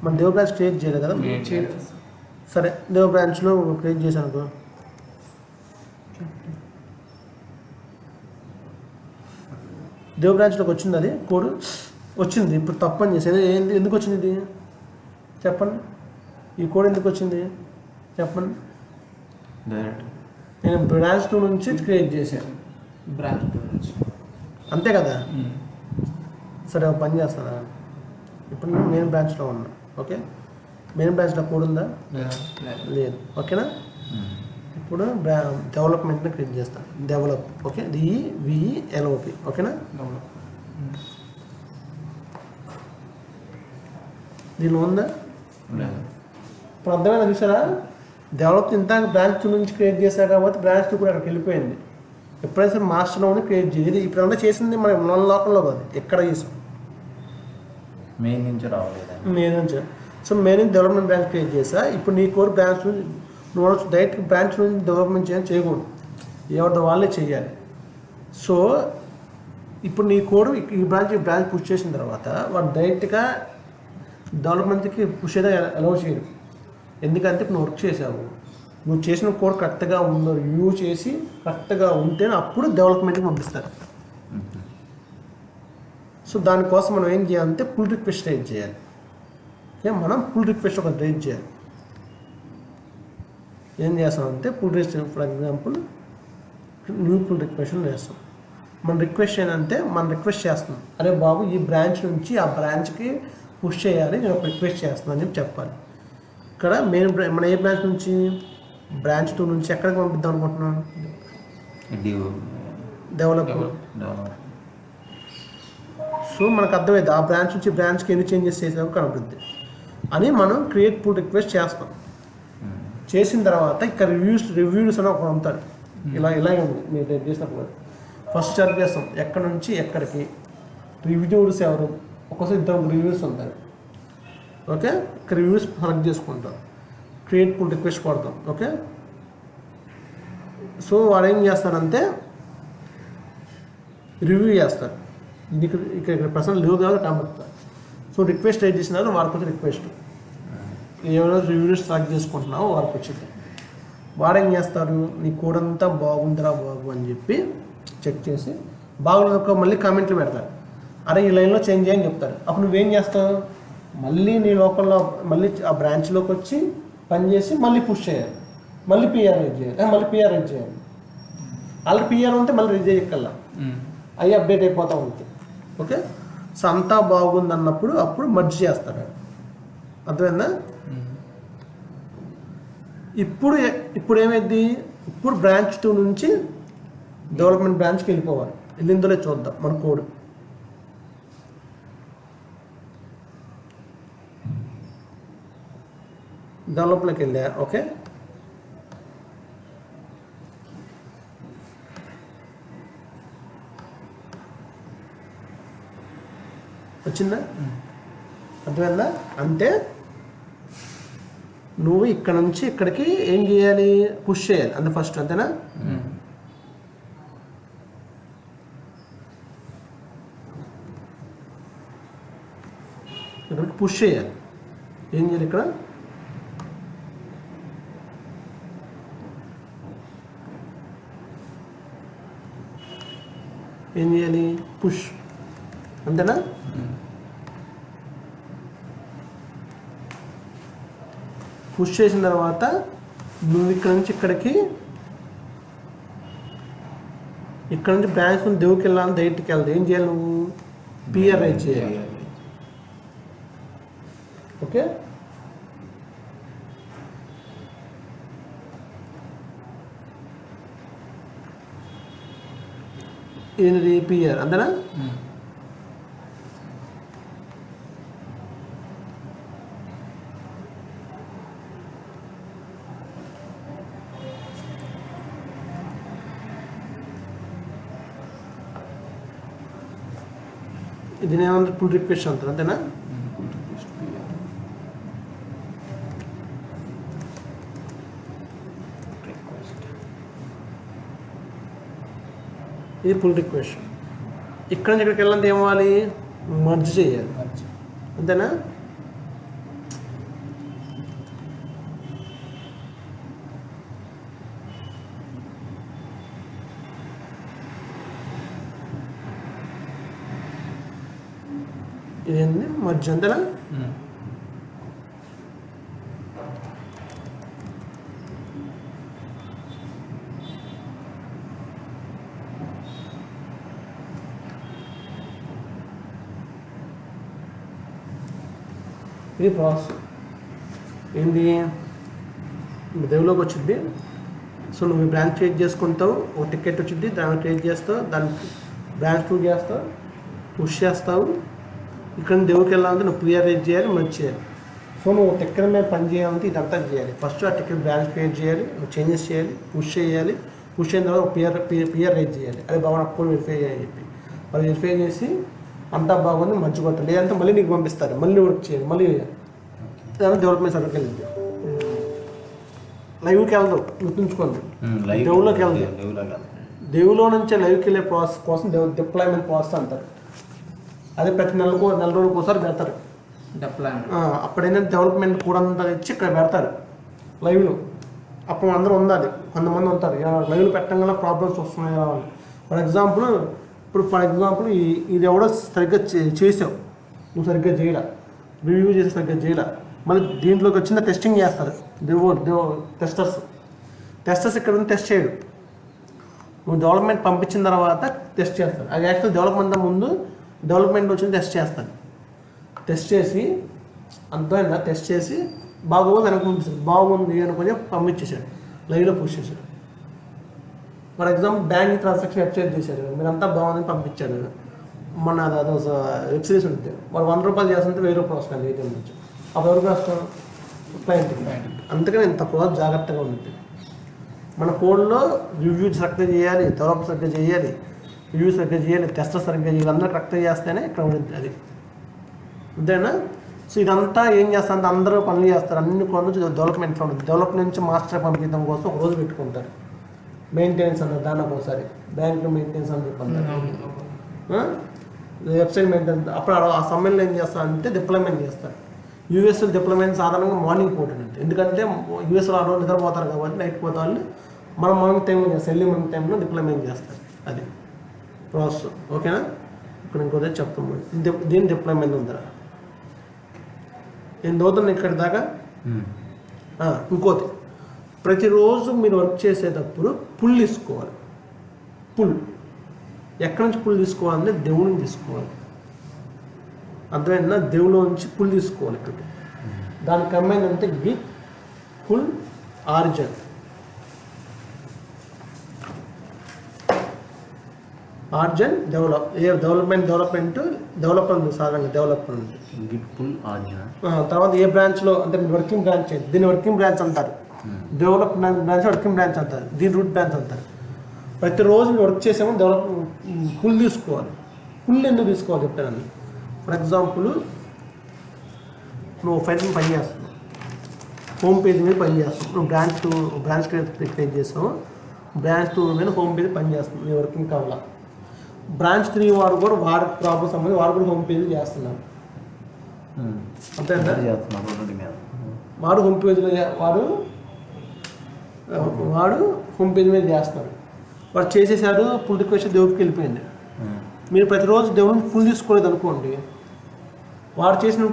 మన దేవ్ బ్రాంచ్ క్రియేట్ చేయలేదు కదా. సరే, దేవ్ బ్రాంచ్లో క్రియేట్ చేశాను అనుకో. దేవ్ బ్రాంచ్లోకి వచ్చింది, అది కోడ్ వచ్చింది. ఇప్పుడు తప్పని చేసేది ఎందుకు వచ్చింది? ఇది చెప్పండి. ఈ కోడ్ ఎందుకు వచ్చింది చెప్పండి. నేను బ్రాంచ్ 2 నుంచి క్రియేట్ చేశాను, బ్రాంచ్ 2 నుంచి. అంతే కదా. సరే, ఒక పని చేస్తాను. ఇప్పుడు నేను మెయిన్ బ్రాంచ్లో ఉన్నా. ఓకే, మెయిన్ బ్రాంచ్లో కోడ్ ఉందా? లేదు. ఓకేనా? ఇప్పుడు డెవలప్మెంట్ని క్రియేట్ చేస్తాను. డెవలప్. Okay, DEVELOP. ఓకేనా? దీనిలో ఉందా? ఇప్పుడు అర్థమైనా? చూసారా? డెవలప్ ఇంత బ్రాంచ్ 2 నుంచి క్రియేట్ చేశారు కాబట్టి బ్రాంచ్ 2 కూడా అక్కడికి వెళ్ళిపోయింది. ఎప్పుడైతే మాస్టర్లో ఉంది క్రియేట్ చేయాలి. ఇప్పుడు అంతా చేసింది మనం మన లోకంలో కాదు, ఎక్కడ చేసాం, మెయిన్ నుంచి రావలేదు. మెయిన్ నుంచి. సో మెయిన్ నుంచి డెవలప్మెంట్ బ్రాంచ్ క్రియేట్ చేసా. ఇప్పుడు నీ కోర్ బ్రాంచ్ నుంచి నువ్వు డైరెక్ట్ బ్రాంచ్ నుంచి డెవలప్మెంట్ చేయకూడదు, ఎవరితో వాళ్ళే చేయాలి. సో ఇప్పుడు నీ కోడ్ ఈ బ్రాంచ్ పుష్ చేసిన తర్వాత వాడు డైరెక్ట్గా డెవలప్మెంట్కి పుష్ అయితే అలౌ చేయడు. ఎందుకంటే ఇప్పుడు నువ్వు వర్క్ చేసావు, నువ్వు చేసిన కోడ్ కరెక్ట్గా ఉందో రివ్యూ చేసి కరెక్ట్గా ఉంటేనే అప్పుడు డెవలప్మెంట్కి పంపిస్తారు. సో దానికోసం మనం ఏం చేయాలంటే పుల్ రిక్వెస్ట్ రైజ్ చేయాలి. ఓకే, మనం పుల్ రిక్వెస్ట్ ఒక రైజ్ చేయాలి. ఏం చేస్తామంటే pull request, for example new pull request చేస్తాం. మన రిక్వెస్ట్ ఏంటంటే మనం రిక్వెస్ట్ చేస్తున్నాం, అరే బాబు ఈ బ్రాంచ్ నుంచి ఆ బ్రాంచ్కి పుష్ చేయాలి, నేను ఒక రిక్వెస్ట్ చేస్తున్నాను అని చెప్పాలి. ఇక్కడ మెయిన్ మన ఏ బ్రాంచ్ నుంచి? బ్రాంచ్ 2 నుంచి ఎక్కడికి పంపిద్దాం అనుకుంటున్నాను? డెవలప్. సో మనకు అర్థమైంది ఆ బ్రాంచ్ నుంచి బ్రాంచ్కి ఎన్ని చేంజెస్ చేసామో కనబడుద్ది. అని మనం క్రియేట్ పుల్ రిక్వెస్ట్ చేస్తాం. చేసిన తర్వాత ఇక్కడ రివ్యూస్ అని ఒక ఉంటాడు. ఇలాగే ఉంది మీరు రేపు చేసినప్పుడు. ఫస్ట్ సెలెక్ట్ చేస్తాం ఎక్కడి నుంచి ఎక్కడికి, రివ్యూస్ ఎవరు, ఒక్కోసారి 2 రివ్యూస్ ఉంటారు. ఓకే, ఇక్కడ రివ్యూస్ సెలెక్ట్ చేసుకుంటాం, క్రియేట్ పుల్ రిక్వెస్ట్ కొడతాం. ఓకే, సో వాడు ఏం చేస్తాడంటే రివ్యూ చేస్తారు. ఇక్కడ ప్రశ్న లేవు కాబట్టి కనబడతారు. సో రిక్వెస్ట్ రైట్ చేసిన తర్వాత వారికి వచ్చి రిక్వెస్ట్ ఎవరైతే రివ్యూస్ సెలెక్ట్ చేసుకుంటున్నావో వారికి వచ్చింది. వాడు ఏం చేస్తారు, నీ కోడ్ అంతా బాగుందిరా బాబు అని చెప్పి చెక్ చేసి బాగుంది మళ్ళీ కామెంట్లు పెడతారు. అరే ఈ లైన్లో చేంజ్ చేయని చెప్తారు. అప్పుడు నువ్వేం చేస్తావు, మళ్ళీ నీ లోకల్లో మళ్ళీ ఆ బ్రాంచ్లోకి వచ్చి పని చేసి మళ్ళీ పుష్ చేయాలి, మళ్ళీ పిఆర్ రైజ్ చేయాలి, మళ్ళీ పిఆర్ రైజ్ చేయాలి. ఆల్రెడీ పిఆర్ ఉంటే మళ్ళీ రైజ్ చేయక్కల్లా అవి అప్డేట్ అయిపోతూ ఉంటాయి. ఓకే, సో అంతా బాగుంది అన్నప్పుడు అప్పుడు మర్జ్ చేస్తారు. అర్థమైందా? ఇప్పుడు ఏమైంది, ఇప్పుడు బ్రాంచ్ 2 నుంచి డెవలప్మెంట్ బ్రాంచ్కి వెళ్ళిపోవాలి. వెళ్ళిందో చూద్దాం మన కోడ్. డెవలప్లోకి వెళ్ళా. ఓకే, వచ్చిందా? అర్థమైందా? అంటే నువ్వు ఇక్కడ నుంచి ఇక్కడికి ఏం చేయాలి, పుష్ చేయాలి. అంటే ఫస్ట్ అంతేనా? ఇక్కడికి పుష్ చేయాలి. ఏం చేయాలి, ఇక్కడ ఏం చేయాలి, పుష్. అంతేనా? పుష్ చేసిన తర్వాత నువ్వు ఇక్కడ నుంచి ఇక్కడికి, ఇక్కడ నుంచి బ్రాంచ్ నుంచి దేవుకి వెళ్ళాలి, డైరెక్ట్కి వెళ్ళదు. ఏం చేయాలి, నువ్వు పిఆర్ రైజ్ చేయాలి. ఓకే, ఏంటి పిఆర్, అంతేనా? ఇది ఏమంటే పుల్ రిక్వెస్ట్ అంటారు, అంతేనా? ఇది పుల్ రిక్వెస్ట్. ఇక్కడ నుంచి ఇక్కడికి వెళ్ళాలంటే ఏమవ్వాలి, మర్జ్ చేయాలి. అంతేనా? ఇదేంటి మర్జ్, అంతేనా? ఇది ప్రాసెస్. ఏంటి, దేవులోకి వచ్చింది. సో నువ్వు బ్రాంచ్ క్రియేట్ చేసుకుంటావు, ఒక టికెట్ వచ్చింది, దాన్ని క్రియేట్ చేస్తావు, దానికి బ్రాంచ్ 2 చేస్తావు, పుష్ చేస్తావు. ఇక్కడ దేవుడికి వెళ్ళాలంటే నువ్వు పిఆర్ రైజ్ చేయాలి, మర్జ్ చేయాలి. సో నువ్వు టికెట్ మీద పని చేయాలంటే ఇదంతా చేయాలి. ఫస్ట్ ఆ టికెట్ బ్రాంచ్ క్రియేట్ చేయాలి, నువ్వు చేంజెస్ చేయాలి, పుష్ చేయాలి. పుష్ అయిన తర్వాత పిఆర్ రైజ్ చేయాలి. అది బాగా అప్పుడు వెరిఫై చేయాలి చెప్పి వాళ్ళు వెరిఫై చేసి అంతా బాగుంది మర్జ్ కొట్టాలి. లేదంటే మళ్ళీ నీకు పంపిస్తారు, మళ్ళీ వర్క్ చేయాలి, మళ్ళీ డెవలప్మెంట్ సర్వర్కి వెళ్ళింది. లైవ్కి వెళ్దాం, గుర్తుంచుకోండి. దేవులోకి వెళ్దాం. దేవులో నుంచి లైవ్కి వెళ్ళే ప్రాసెస్ కోసం డిప్లాయ్మెంట్ ప్రాసెస్ అంటారు. అదే ప్రతి నెల రోజులకు ఒకసారి పెడతారు డిప్లాయ్మెంట్. అప్పుడైనా డెవలప్మెంట్ కూడా అంతా ఇచ్చి ఇక్కడ పెడతారు లైవ్లో. అప్పుడు అందరూ ఉండాలి, కొంతమంది ఉంటారు లైవ్లో పెట్టడం వల్ల ప్రాబ్లమ్స్ వస్తున్నాయి రావాలి. ఫర్ ఎగ్జాంపుల్ ఇది ఎవడో సరిగ్గా చేసావు, నువ్వు సరిగ్గా చేయలే, రివ్యూ చేసి సరిగ్గా చేయలే, మళ్ళీ దీంట్లోకి వచ్చిన టెస్టింగ్ చేస్తారు టెస్టర్స్ ఇక్కడ ఉంది టెస్ట్ చేయడు. నువ్వు డెవలప్మెంట్ పంపించిన తర్వాత టెస్ట్ చేస్తారు. అది యాక్చువల్ డెవలప్మెంట్ ముందు డెవలప్మెంట్ వచ్చింది టెస్ట్ చేస్తాను. టెస్ట్ చేసి అంతా టెస్ట్ చేసి బాగోదు వెనక పంపిస్తాడు, బాగుంది అనుకుని పంపించేశాడు, లైవ్లో పుష్ చేశాడు. For example bank transaction website చేశారు, మీరంతా బాగుందని పంపించాడు. మన అది వెబ్ సిరీస్ ఉంటుంది, వాడు 100 రూపాయలు చేస్తుంటే 1000 రూపాయలు వస్తాయి ఏటీఎం నుంచి. అప్పుడు ఎవరికి రాస్తాం? క్లయింట్. అందుకని ఇంత కూడా జాగ్రత్తగా ఉంటుంది. మన కోడ్లో రివ్యూ సరిగ్గా చేయాలి, డెవలప్ సరిగ్గా చేయాలి, రివ్యూ సరిగ్గా చేయాలి, టెస్టర్ సరిగ్గా చేయాలి, అందరూ కరెక్ట్గా చేస్తేనే ఇక్కడ ఉంటుంది అది. అంతేనా? సో ఇదంతా ఏం చేస్తారంటే అందరూ పనులు చేస్తారు, అన్ని కొనుంచి డెవలప్మెంట్లో ఉంటుంది. డెవలప్మెంట్ నుంచి మాస్టర్ పంపించడం కోసం ఒక రోజు పెట్టుకుంటారు. మెయింటెనెన్స్ అన్నారు దానికి ఒకసారి, బ్యాంక్లో మెయింటెనెన్స్ అని చెప్పంటారు, వెబ్సైట్ మెయింటెనెన్స్. అప్పుడు ఆ సమయంలో ఏం చేస్తారంటే డిప్లాయ్మెంట్ చేస్తారు. యూఎస్లో డిప్లాయ్మెంట్ సాధారణంగా మార్నింగ్ పోతుంది, ఎందుకంటే యూఎస్లో ఆ రోజు నిద్రపోతారు కాబట్టి నైట్ పోతే వాళ్ళు మనం మార్నింగ్ టైంలో చేస్తాం, ఎర్లీ మార్నింగ్ టైంలో డిప్లాయ్మెంట్ చేస్తారు. అది ప్రాసెస్. ఓకేనా? ఇక్కడ ఇంకోదే చెప్తాము, దీని డిప్లాయ్మెంట్ ఉందా నేను దోతున్నాను ఇక్కడ దాకా. ఇంకోటి, ప్రతిరోజు మీరు వర్క్ చేసేటప్పుడు పుల్ తీసుకోవాలి. పుల్ ఎక్కడి నుంచి పుల్ తీసుకోవాలంటే దేవుడి నుంచి తీసుకోవాలి. అర్థమైందా? దేవుళ్ళ నుంచి పుల్ తీసుకోవాలి. ఇక్కడ దాని కమాండ్ అంటే git pull origin. Origin development developer సాధారణంగా డెవలప్మెంట్ గిట్ పుల్ ఆర్జిన్. తర్వాత ఏ బ్రాంచ్లో అంటే వర్కింగ్ బ్రాంచ్, దీన్ని వర్కింగ్ బ్రాంచ్ అంటారు, డెవలప్మెంట్ బ్రాంచ్ వర్కింగ్ బ్రాంచ్ అంటారు, దీని రూట్ బ్రాంచ్ అంటారు. ప్రతిరోజు మీరు వర్క్ చేసామో డెవలప్ పుల్ తీసుకోవాలి. పుల్ ఎందుకు తీసుకోవాలి చెప్తాను. ఫర్ ఎగ్జాంపుల్, నువ్వు ఫైల్ పని చేస్తున్నావు, హోమ్ పేజ్ మీద పని చేస్తావు, నువ్వు బ్రాంచ్ క్రియేట్ చేస్తావు, బ్రాంచ్ 2 మీద హోమ్ పేజ్ పని చేస్తుంది, నీ వర్కింగ్ కావాలా. బ్రాంచ్ 3 వాడు కూడా వాడి ప్రాబ్లమ్ సంబంధించి వాడు కూడా హోమ్ పేజ్ చేస్తున్నాడు. అంతే వాడు హోమ్ పేజ్లో వాడు హోమ్ పేజ్ మీద చేస్తున్నాడు. వాడు చేసేసాడు, పుల్ రిక్వెస్ట్ దేవుడికి వెళ్ళిపోయింది. మీరు ప్రతిరోజు దేవుడిని పుల్ తీసుకోలేదు అనుకోండి, వాడు చేసిన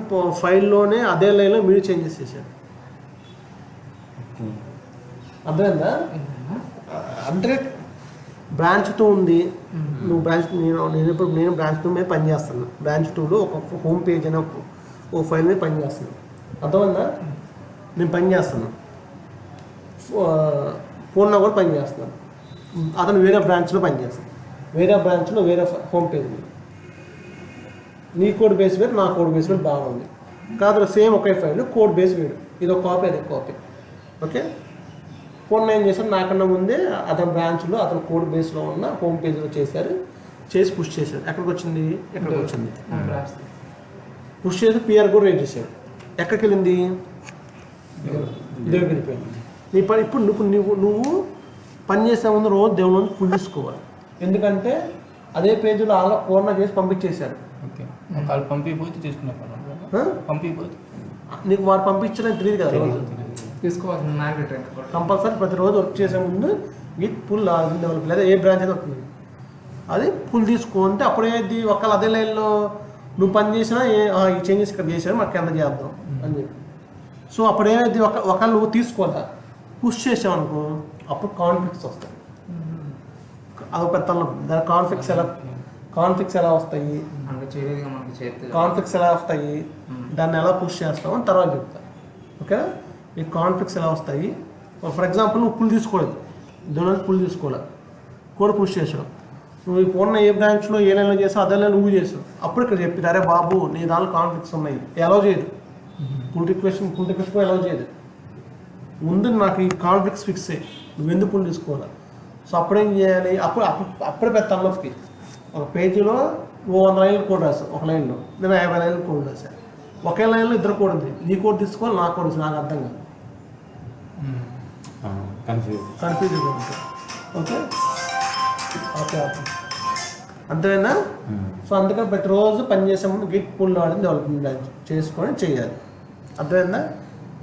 ఫైల్లోనే అదే లైన్లో మీరు చేంజెస్ చేశారు. అర్థమైందా? అంటే బ్రాంచ్ 2 ఉంది, నువ్వు బ్రాంచ్ నేను బ్రాంచ్ 2 మీద పని చేస్తాను. బ్రాంచ్ 2లో ఒక హోమ్ పేజ్ అనే ఒక ఫైల్ మీద పని చేస్తాను. అర్థమైందా? నేను పని చేస్తాను, ఫోన్లో కూడా పని చేస్తున్నాను. అతను వేరే బ్రాంచ్లో పని చేస్తాను, వేరే బ్రాంచ్లో వేరే హోమ్ పేజ్ మీద. నీ కోడ్ బేస్ వేరు, నా కోడ్ బేస్ వేరు, బాగుంది కాదు, సేమ్ ఒకే ఫైల్, కోడ్ బేస్ వేరు, ఇది ఒక కాపీ, అదే కాపీ. ఓకే, ఫోన్ ఏం చేశారు, నాకన్నా ముందే అతని బ్రాంచ్లో అతని కోడ్ బేస్లో ఉన్న హోమ్ పేజ్లో చేశారు, చేసి పుష్ చేశారు. ఎక్కడికి వచ్చింది? ఎక్కడికి వచ్చింది? పుష్ చేసి పిఆర్ కూడా రేట్ చేశారు. ఎక్కడికి వెళ్ళింది? దేవుడికి వెళ్ళిపోయింది. నీ పని ఇప్పుడు నువ్వు పని చేసే ముందు రోజు దేవుడి నుంచి పుల్ తీసుకోవాలి. ఎందుకంటే అదే పేజీలో అలా పూర్ణ చేసి పంపించేశారు. ఓకే, వాళ్ళు పంపిపోతే తీసుకునే పంపిపోతే నీకు వాడు పంపించడం తెలియదు కదా, తీసుకోవాలి. కంపల్సరీ ప్రతిరోజు వర్క్ చేసే ముందు గిట్ పుల్ డెవలప్ లేదా ఏ బ్రాంచ్ అయితే వస్తుంది అది పుల్ తీసుకుంటే అప్పుడేది ఒకవేళ అదే లైన్లో నువ్వు పని చేసినా ఈ చేంజెస్ ఇక్కడ చేశారు మాకు ఎంత చేద్దాం అని చెప్పి. సో అప్పుడేది ఒకవేళ నువ్వు తీసుకోవాలా పుష్ చేసావు అనుకో, అప్పుడు కాన్ఫ్లిక్ట్స్ వస్తాయి. అది పెద్ద దాని కాన్ఫ్లిక్ట్స్ ఎలా వస్తాయి, కాన్ఫ్లిక్ట్స్ ఎలా వస్తాయి, దాన్ని ఎలా పుష్ చేస్తావు అని తర్వాత చెప్తా. ఓకే, ఈ కాన్ఫ్లిక్ట్స్ ఎలా వస్తాయి. ఫర్ ఎగ్జాంపుల్ నువ్వు పుల్ తీసుకోలేదు, దాని పుల్ తీసుకోలేదు, కోడ్ పుష్ చేసావు, నువ్వు ఉన్న ఏ బ్రాంచ్లో ఏ లైన్లో చేసావు అదే లైన్ నువ్వు చేసావు. అప్పుడు ఇక్కడ చెప్పి అరే బాబు నీ దాంట్లో కాన్ఫ్లిక్ట్స్ ఉన్నాయి, ఎలా చేయదు, పుల్ రిక్వెస్ట్ కూడా ఎలా చేయదు, ముందు నాకు ఈ కాన్ఫ్లిక్ట్స్ ఫిక్స్ అయ్యి నువ్వు ఎందుకు పుల్ తీసుకోవాలి. సో అప్పుడేం చేయాలి, అప్పుడే పెద్ద తలనొప్పి. ఒక పేజీలో 100 లైన్లు కోడ్ రాశాను, ఒక లైన్లో నేను 50 లైన్లు కోడ్ రాశాను. ఒకే లైన్లో ఇద్దరు కోడ్ ఉంది, నీ కోడ్ తీసుకోవాలి నా కోడ్ నాకు అర్థం కాదు, కన్ఫ్యూజ్గా ఉంటుంది. ఓకే ఓకే అంతేనా? సో అందుకని ప్రతిరోజు పనిచేసే ముందు గిట్ పుల్ ఆడిని డెవలప్మెంట్ బ్రాంచ్ చేసుకొని చేయాలి. అర్థమైందా?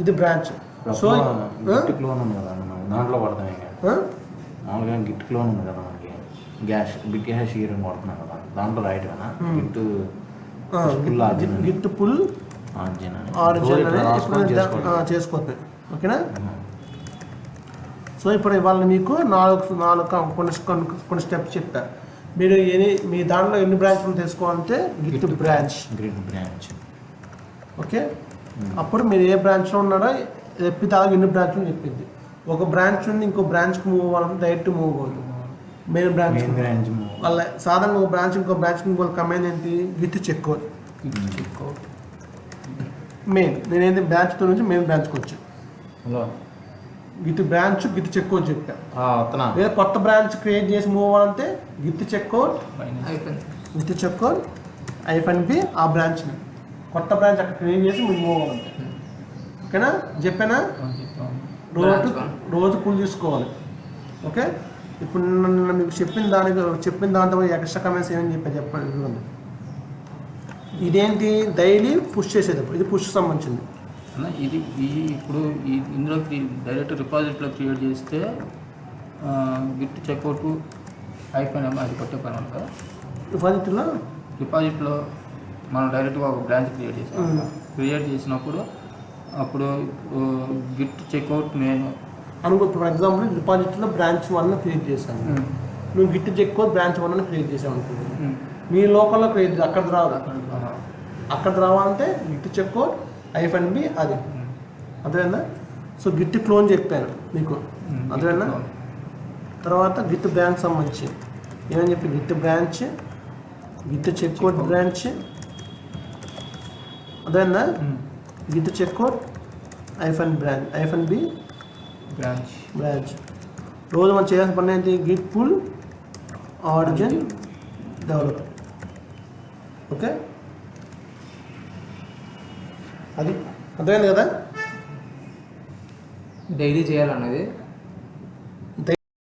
ఇది బ్రాంచ్. సో దాంట్లో పడతాయి మామూలుగా గిట్ క్లోన్ ఉంది కదా మనకి, బిట్ హ్యాష్ హీరోని కొడుతున్నాం కదా, దాంట్లో రైట్ కదా గిట్ పుల్ ఆరిజిన్ చేసుకోవచ్చు. ఓకేనా? సో ఇప్పుడు ఇవాళ మీకు కొన్ని స్టెప్స్ చెప్పారు. మీరు మీ దాంట్లో ఎన్ని బ్రాంచ్లు తెలుసుకోవాలంటే గిట్ బ్రాంచ్. ఓకే, అప్పుడు మీరు ఏ బ్రాంచ్లో ఉన్నారో చెప్పి తాగా ఎన్ని బ్రాంచ్లు చెప్పింది. ఒక బ్రాంచ్ నుండి ఇంకో బ్రాంచ్కి మూవ్ అవ్వాలంటే డైరెక్ట్ మూవ్ అవ్వదు, మెయిన్ బ్రాంచ్ వాళ్ళ సాధారణంగా ఒక బ్రాంచ్ ఇంకో బ్రాంచ్కి ఇంకో కమాండ్ ఏంటి, గిట్ చెక్అవుట్. మెయిన్ నేనేంటి బ్రాంచ్తో నుంచి మెయిన్ బ్రాంచ్కి వచ్చాను. Hello git branch git check out చెప్పాను. వస్తున్నా. లేదా కొత్త బ్రాంచ్ క్రియేట్ చేసి మూవ్ అవ్వాలంటే గిట్ చెక్ అవుట్ అయిపోయింది. గిట్ చెక్ అవుట్ -b ఆ బ్రాంచ్ని కొత్త బ్రాంచ్ అక్కడ క్రియేట్ చేసి మీరు మూవ్ అవ్వాలంటే. ఓకేనా చెప్పానా? రోజు కూల్ తీసుకోవాలి. ఓకే ఇప్పుడు నన్ను మీకు చెప్పిన దాంట్లో ఎక్స్ట్రా కమెంట్స్ ఏమని చెప్పండి. చూడండి ఇదేంటి డైలీ పుష్ చేసేటప్పుడు ఇది పుష్ సంబంధించింది. ఇది ఇప్పుడు ఇందులో డైరెక్ట్ డిపాజిట్లో క్రియేట్ చేస్తే గిట్ చెక్అవుట్ అయిపోయినా అది కొట్టే పని ఉంటుంది కదా. డిపాజిట్లో మనం డైరెక్ట్గా ఒక బ్రాంచ్ క్రియేట్ చేసినప్పుడు అప్పుడు గిట్ చెక్అవుట్ నేను అనుకో. ఫర్ ఎగ్జాంపుల్ డిపాజిట్లో బ్రాంచ్ 1 క్రియేట్ చేశాను. నువ్వు గిట్ చెక్అవుట్ బ్రాంచ్ 1 క్రియేట్ చేసావు అనుకో. మీ లోకల్లో క్రియేట్ అక్కడ రాదు. అక్కడ రావాలంటే గిట్ చెక్అవుట్ -b అది అదేనా. సో గిట్ క్లోన్ చెప్పాను మీకు అదేనా. తర్వాత గిట్ బ్రాంచ్ సంబంధించి ఏమని చెప్పి git branch git checkout branch అదేనా. Git checkout -b branch. రోజు మనం చేయాల్సిన పని ఏంటి? Git pull origin develop. Okay అది అర్థమైంది కదా. డైలీ చేయాలన్నది